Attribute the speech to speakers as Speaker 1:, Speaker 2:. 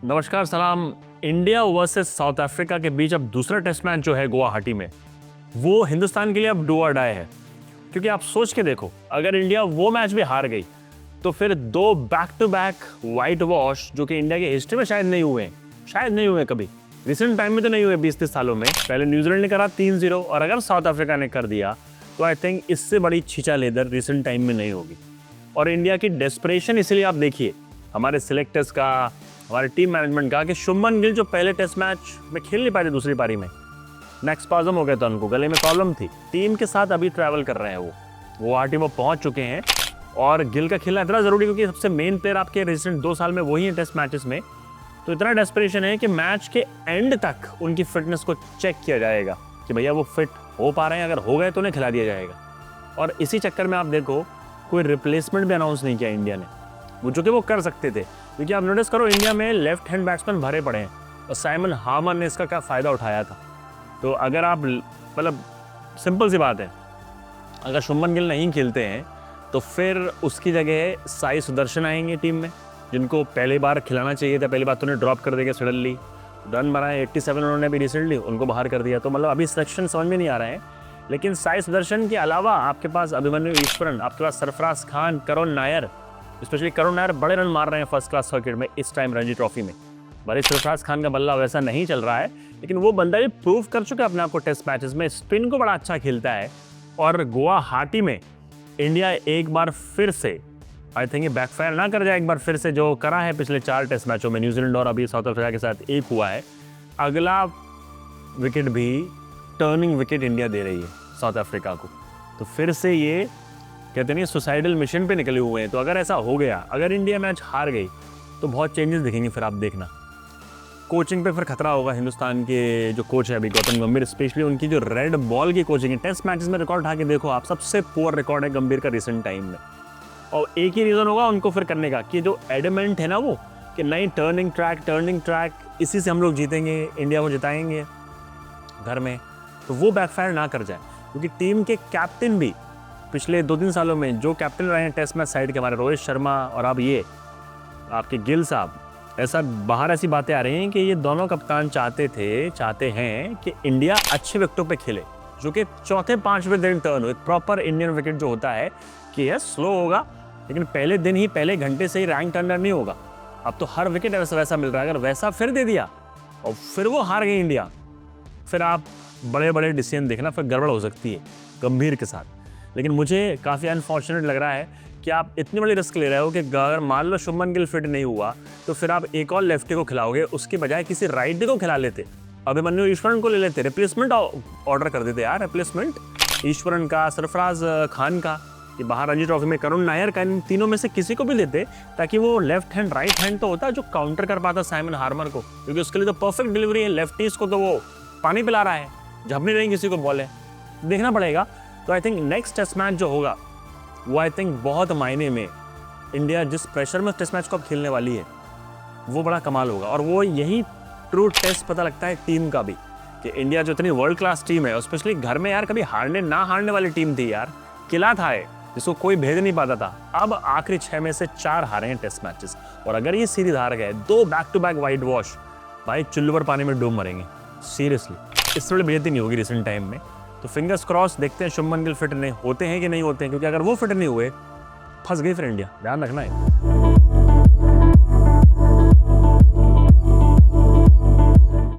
Speaker 1: नमस्कार सलाम। India versus south Africa के बीच अब दूसरा टेस्ट मैच जो है गुवाहाटी में, वो हिंदुस्तान के लिए अब डू और डाई है। क्योंकि आप सोच के देखो, अगर इंडिया वो मैच भी हार गई तो फिर दो back to back white wash जो कि इंडिया की हिस्ट्री में शायद नहीं हुए कभी, रिसेंट टाइम में तो नहीं हुए 20-30 सालों में। पहले न्यूजीलैंड ने करा 3-0 और अगर साउथ अफ्रीका ने कर दिया तो आई थिंक इससे बड़ी छींचा लेदर रिसेंट टाइम में नहीं होगी। और इंडिया की डेस्परेशन इसलिए आप देखिए, हमारे सिलेक्टर्स का, हमारे टीम मैनेजमेंट का, कि शुभमन गिल जो पहले टेस्ट मैच में खेल नहीं पाए थे दूसरी पारी में, नेक स्पाज्म हो गया था उनको, गले में प्रॉब्लम थी। टीम के साथ अभी ट्रैवल कर रहे हैं, वो गुवाहाटी में पहुंच चुके हैं। और गिल का खेलना इतना ज़रूरी क्योंकि सबसे मेन प्लेयर आपके रिसेंट 2 साल में वही है टेस्ट मैचेस में। तो इतना डेस्परेशन है कि मैच के एंड तक उनकी फिटनेस को चेक किया जाएगा कि भैया वो फिट हो पा रहे हैं, अगर हो गए तो उन्हें खिला दिया जाएगा। और इसी चक्कर में आप देखो, कोई रिप्लेसमेंट भी अनाउंस नहीं किया इंडिया ने, वो जो कि वो कर सकते थे। क्योंकि आप नोटिस करो, इंडिया में लेफ्ट हैंड बैट्समैन भरे पड़े हैं और साइमन हार्मर ने इसका क्या फ़ायदा उठाया था। तो अगर आप मतलब सिंपल सी बात है, अगर शुभमन गिल नहीं खेलते हैं तो फिर उसकी जगह साई सुदर्शन आएंगे टीम में, जिनको पहली बार खिलाना चाहिए था। पहली बार तो उन्हें ड्रॉप कर देगा सडनली, रन बनाए 87 उन्होंने भी रिसेंटली, उनको बाहर कर दिया। तो मतलब अभी सिलेक्शन समझ में नहीं आ रहा है। लेकिन साई सुदर्शन के अलावा आपके पास अभिमन्यु ईश्वरन, आपके पास सरफराज खान, करुण नायर, स्पेशली करुण नायर बड़े रन मार रहे हैं फर्स्ट क्लास सर्किट में इस टाइम रणजी ट्रॉफी में। भले सरफराज खान का बल्ला वैसा नहीं चल रहा है, लेकिन वो बंदा भी प्रूव कर चुका है अपने आप को टेस्ट मैचेस में, स्पिन को बड़ा अच्छा खेलता है। और गुवाहाटी में इंडिया एक बार फिर से, आई थिंक ये बैकफायर ना कर जाए, एक बार फिर से जो करा है पिछले 4 टेस्ट मैचों में, न्यूजीलैंड और अभी साउथ अफ्रीका के साथ एक हुआ है, अगला विकेट भी टर्निंग विकेट इंडिया दे रही है साउथ अफ्रीका को। तो फिर से ये कहते नहीं सुसाइडल मिशन पे निकले हुए हैं। तो अगर ऐसा हो गया, अगर इंडिया मैच हार गई तो बहुत चेंजेस दिखेंगे। फिर आप देखना, कोचिंग पे फिर खतरा होगा। हिंदुस्तान के जो कोच है अभी गौतम गंभीर, स्पेशली उनकी जो रेड बॉल की कोचिंग है, टेस्ट मैचेस में रिकॉर्ड उठा के देखो आप, सबसे पुअर रिकॉर्ड है गंभीर का रिसेंट टाइम में। और एक ही रीज़न होगा उनको फिर करने का, कि जो एडमेंट है ना वो, कि नहीं टर्निंग ट्रैक इसी से हम लोग जीतेंगे, इंडिया को जिताएंगे घर में, तो वो बैकफायर ना कर जाए। क्योंकि टीम के कैप्टन भी पिछले 2-3 सालों में जो कैप्टन रहे हैं टेस्ट मैच साइड के, हमारे रोहित शर्मा और अब ये आपके गिल साहब, ऐसी बातें आ रही हैं कि ये दोनों कप्तान चाहते हैं कि इंडिया अच्छे विकेटों पे खेले, जो कि चौथे 5वें दिन टर्न हो। एक प्रॉपर इंडियन विकेट जो होता है कि यह स्लो होगा, लेकिन पहले दिन ही, पहले घंटे से ही रैंक टर्नर नहीं होगा। अब तो हर विकेट वैसा मिल रहा है। अगर वैसा फिर दे दिया और फिर वो हार गई इंडिया, फिर आप बड़े डिसीजन देखना, फिर गड़बड़ हो सकती है गंभीर के साथ। लेकिन मुझे काफ़ी अनफॉर्चुनेट लग रहा है कि आप इतनी बड़ी रिस्क ले रहे हो कि अगर मान लो शुभमन गिल फिट नहीं हुआ तो फिर आप एक और लेफ्टी को खिलाओगे, उसके बजाय किसी राइटी को खिला लेते, अभिमन्यु ईश्वरन को ले लेते, रिप्लेसमेंट ऑर्डर कर देते यार, रिप्लेसमेंट ईश्वरन का, सरफराज खान का, कि बाहर रणजी ट्रॉफी में करुण नायर का, इन तीनों में से किसी को भी देते, ताकि वो लेफ्ट हैंड राइट हैंड तो होता जो काउंटर कर पाता साइमन हार्मर को, क्योंकि उसके लिए तो परफेक्ट डिलीवरी है। लेफ्टीज को तो वो पानी पिला रहा है, जब नहीं रही किसी को बॉल है, देखना पड़ेगा। तो I think next test match जो होगा वो आई थिंक बहुत मायने में, इंडिया जिस प्रेशर में टेस्ट मैच को अब खेलने वाली है वो बड़ा कमाल होगा। और वो यही ट्रू टेस्ट पता लगता है टीम का भी, कि इंडिया जो इतनी वर्ल्ड क्लास टीम है, और स्पेशली घर में यार, कभी ना हारने वाली टीम थी यार, किला था है जिसको कोई भेद नहीं पाता था। अब आखिरी 6 में से 4 हारे हैं टेस्ट मैचेस, और अगर ये सीरीज हार गए, 2 back to back white wash, भाई चुल्लू पर पानी में डूब मरेंगे सीरियसली। इससे बड़ी बेइज्जती नहीं होगी रिसेंट टाइम में। तो फिंगर्स क्रॉस, देखते हैं शुभमन गिल फिट नहीं होते हैं कि नहीं होते हैं, क्योंकि अगर वो फिट नहीं हुए, फंस गई फिर इंडिया, ध्यान रखना है।